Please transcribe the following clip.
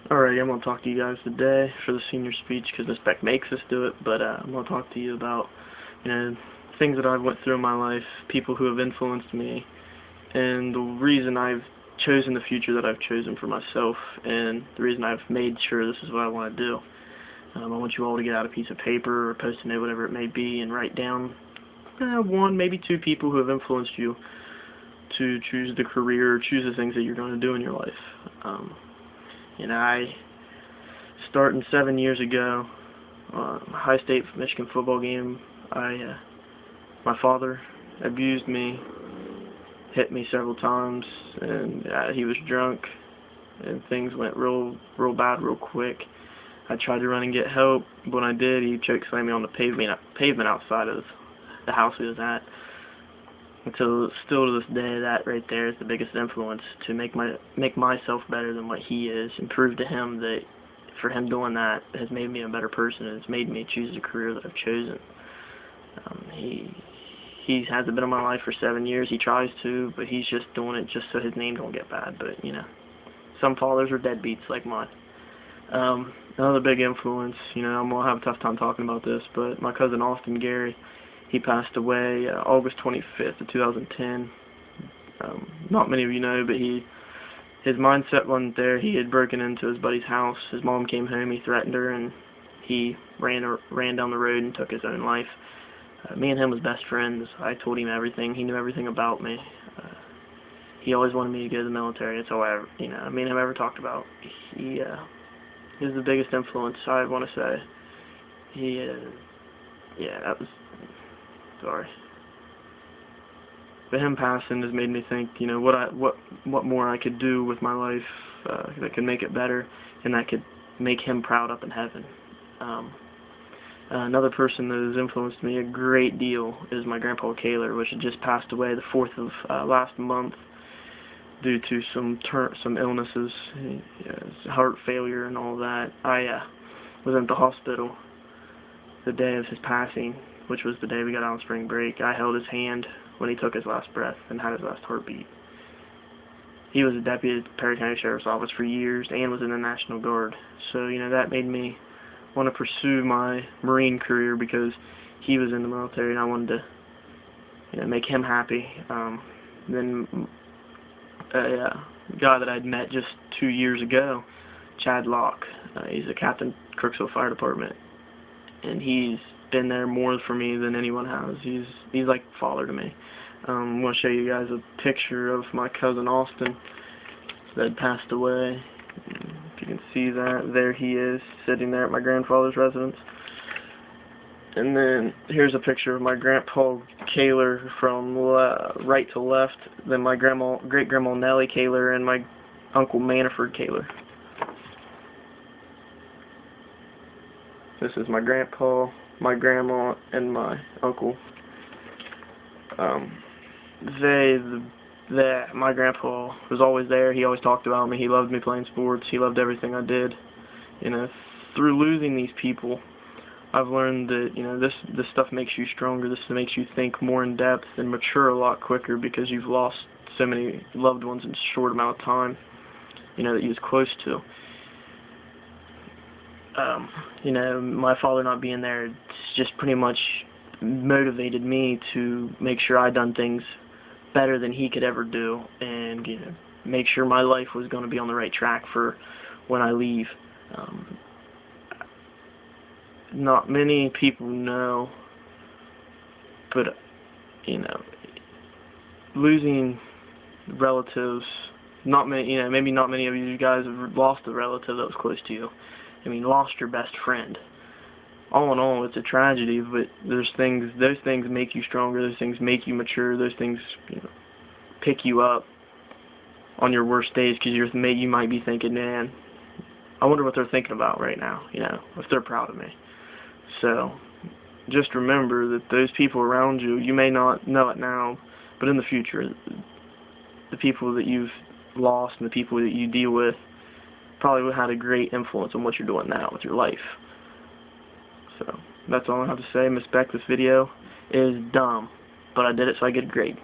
Alright, I'm going to talk to you guys today for the senior speech because Miss Beck makes us do it, but I'm going to talk to you about, things that I've went through in my life, people who have influenced me, and the reason I've chosen the future that I've chosen for myself, and the reason I've made sure this is what I want to do. I want you all to get out a piece of paper or a post-it note, whatever it may be, and write down one, maybe two people who have influenced you to choose the career or choose the things that you're going to do in your life. I starting 7 years ago, high state Michigan football game. My father abused me, hit me several times, and he was drunk, and things went real bad real quick. I tried to run and get help. When I did, he chokeslammed me on the pavement outside of the house he was at. Until still to this day, that right there is the biggest influence to make myself better than what he is, and prove to him that for him doing that has made me a better person, and it's made me choose the career that I've chosen. He hasn't been in my life for 7 years. He tries to, but he's just doing it just so his name don't get bad. But some fathers are deadbeats like mine. Another big influence, I'm gonna have a tough time talking about this, but my cousin Austin Gary. He passed away August 25th of 2010. Not many of you know, but his mindset wasn't there. He had broken into his buddy's house. His mom came home. He threatened her, and he ran down the road and took his own life. Me and him was best friends. I told him everything. He knew everything about me. He always wanted me to go to the military. That's all me and him ever talked about. He is the biggest influence, I want to say. That was... Sorry. But him passing has made me think, what more I could do with my life that could make it better, and that could make him proud up in heaven. Another person that has influenced me a great deal is my grandpa Kaler, which had just passed away the 4th of last month due to some illnesses, heart failure and all that. I was at the hospital the day of his passing, which was the day we got out on spring break. I held his hand when he took his last breath and had his last heartbeat. He was a deputy at the Perry County Sheriff's Office for years and was in the National Guard. So, that made me want to pursue my Marine career because he was in the military and I wanted to, make him happy. Then a guy that I'd met just 2 years ago, Chad Locke. He's a captain, Crooksville Fire Department, and he's been there more for me than anyone has. He's like a father to me. I'm going to show you guys a picture of my cousin Austin that passed away. If you can see that, there he is, sitting there at my grandfather's residence. And then here's a picture of my grandpa Kaler from right to left, then my great-grandma Nellie Kaler, and my uncle Manaford Kaler. This is my grandpa, my grandma, and my uncle. My grandpa was always there. He always talked about me. He loved me playing sports. He loved everything I did. Through losing these people, I've learned that this stuff makes you stronger. This makes you think more in depth and mature a lot quicker because you've lost so many loved ones in a short amount of time. That you was close to. My father not being there, it's just pretty much motivated me to make sure I done things better than he could ever do, and make sure my life was going to be on the right track for when I leave. Not many people know, but losing relatives. Not many, maybe not many of you guys have lost a relative that was close to you. Lost your best friend. All in all, it's a tragedy, but those things make you stronger, those things make you mature, those things, pick you up on your worst days, because you might be thinking, man, I wonder what they're thinking about right now, if they're proud of me. So, just remember that those people around you, you may not know it now, but in the future, the people that you've lost and the people that you deal with probably had a great influence on what you're doing now with your life. So, that's all I have to say. Miss Beck, this video is dumb, but I did it so I get a grade.